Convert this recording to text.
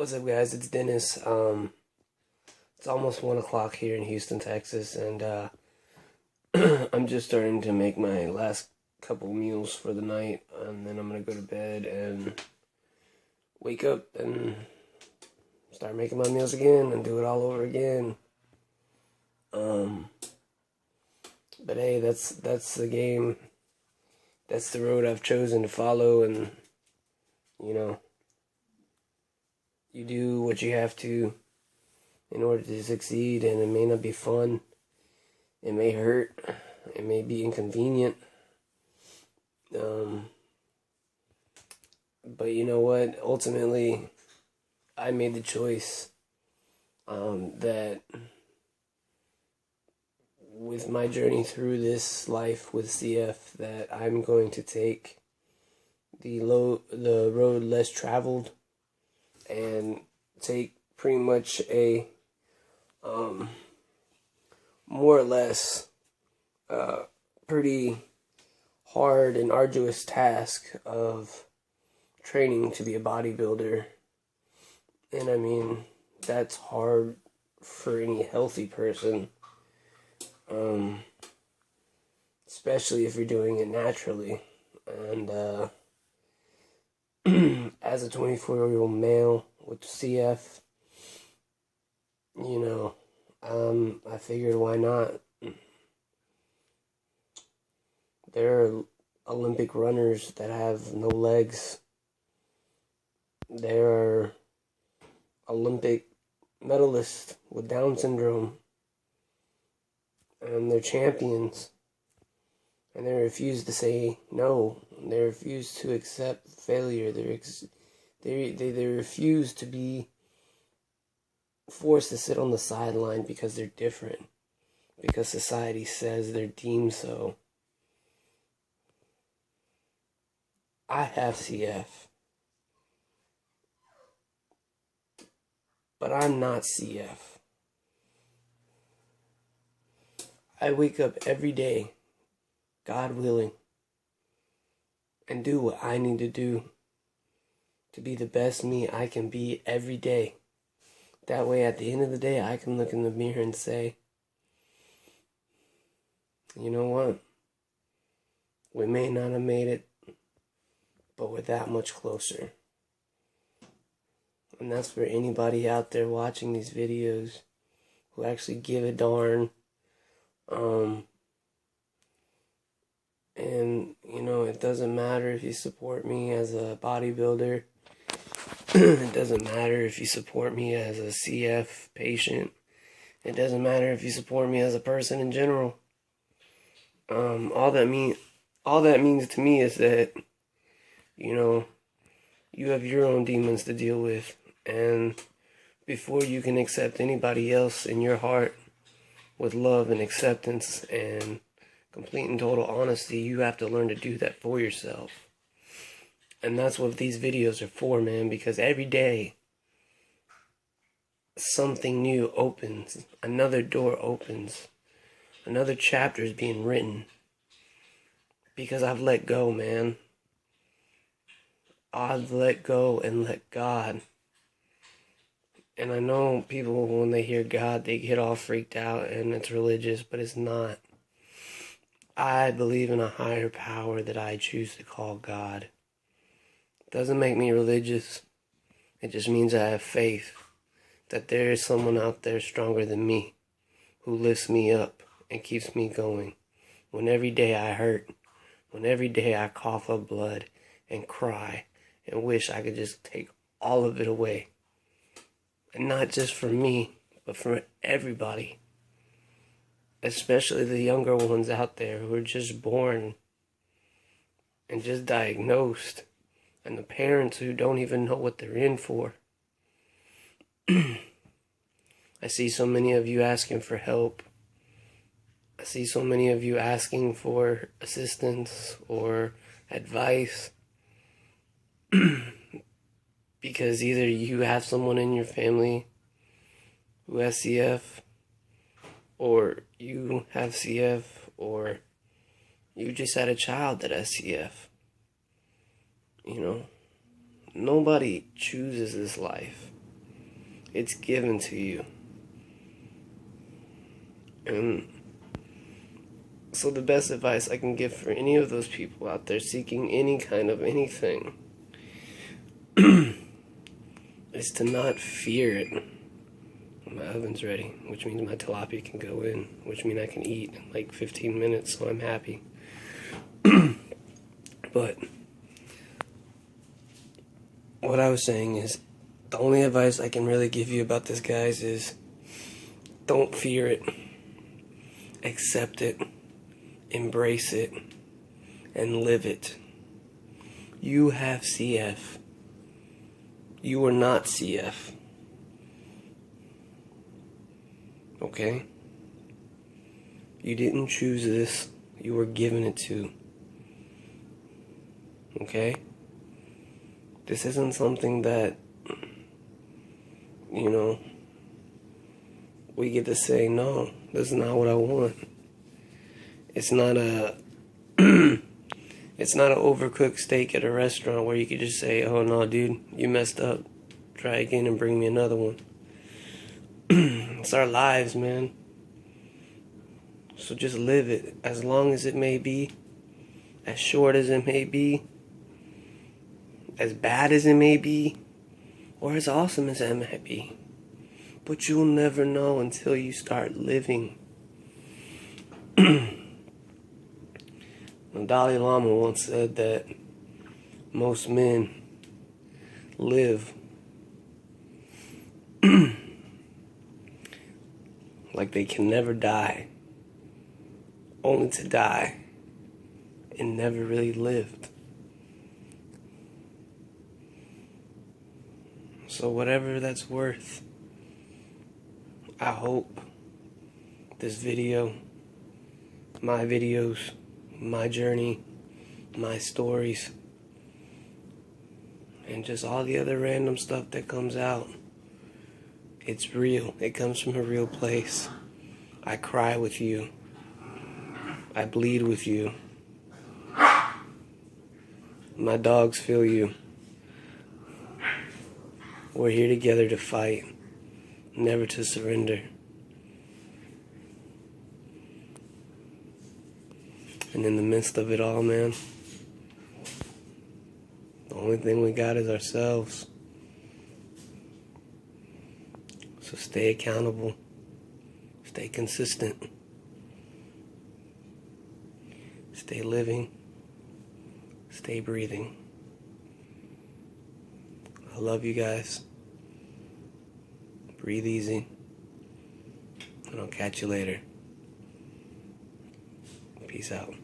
What's up, guys? It's Dennis. It's almost 1 o'clock here in Houston, Texas, and I'm just starting to make my last couple meals for the night, and then I'm gonna go to bed and wake up and start making my meals again and do it all over again. But hey, that's the game. That's the road I've chosen to follow, and you know, you do what you have to in order to succeed, and it may not be fun. It may hurt. It may be inconvenient. But you know what? Ultimately, I made the choice that with my journey through this life with CF, that I'm going to take the road less traveled and take pretty much a more or less pretty hard and arduous task of training to be a bodybuilder. And I mean, that's hard for any healthy person, especially if you're doing it naturally. And as a 24-year-old male with CF, you know, I figured, why not? There are Olympic runners that have no legs. There are Olympic medalists with Down syndrome, and they're champions, and they refuse to say no. They refuse to accept failure. They refuse to be forced to sit on the sideline because they're different, because society says they're deemed so. I have CF, but I'm not CF. I wake up every day, God willing, and do what I need to do to be the best me I can be every day. That way, at the end of the day, I can look in the mirror and say, you know what? We may not have made it, but we're that much closer. And that's for anybody out there watching these videos who actually give a darn. And, you know, it doesn't matter if you support me as a bodybuilder. It doesn't matter if you support me as a CF patient. It doesn't matter if you support me as a person in general. All that means to me is that, you know, you have your own demons to deal with, and before you can accept anybody else in your heart with love and acceptance and complete and total honesty, you have to learn to do that for yourself. And that's what these videos are for, man, because every day something new opens, another door opens, another chapter is being written, because I've let go, man. I've let go and let God. And I know people, when they hear God, they get all freaked out and it's religious, but it's not. I believe in a higher power that I choose to call God. Doesn't make me religious. It just means I have faith that there is someone out there stronger than me who lifts me up and keeps me going. When every day I hurt, when every day I cough up blood and cry and wish I could just take all of it away. And not just for me, but for everybody. Especially the younger ones out there who are just born and just diagnosed. And the parents who don't even know what they're in for. I see so many of you asking for help. I see so many of you asking for assistance or advice. Because either you have someone in your family who has CF, or you have CF, or you just had a child that has CF. You know, nobody chooses this life. It's given to you. And so the best advice I can give for any of those people out there seeking any kind of anything is to not fear it. My oven's ready, which means my tilapia can go in, which means I can eat in like 15 minutes, so I'm happy. But what I was saying is, the only advice I can really give you about this, guys, is don't fear it. Accept it. Embrace it. And live it. You have CF. You are not CF. Okay? You didn't choose this. You were given it to. Okay? This isn't something that, you know, we get to say, no, this is not what I want. It's not a it's not an overcooked steak at a restaurant where you could just say, oh no, dude, you messed up. Try again and bring me another one. It's our lives, man. So just live it as long as it may be, as short as it may be, as bad as it may be, or as awesome as it may be. But you'll never know until you start living. The Dalai Lama once said that most men live like they can never die, only to die and never really lived. So whatever that's worth, I hope this video, my videos, my journey, my stories, and just all the other random stuff that comes out, it's real. It comes from a real place. I cry with you. I bleed with you. My dogs feel you. We're here together to fight, never to surrender. And in the midst of it all, man, the only thing we got is ourselves. So stay accountable. Stay consistent. Stay living. Stay breathing. I love you guys. Breathe easy. And I'll catch you later. Peace out.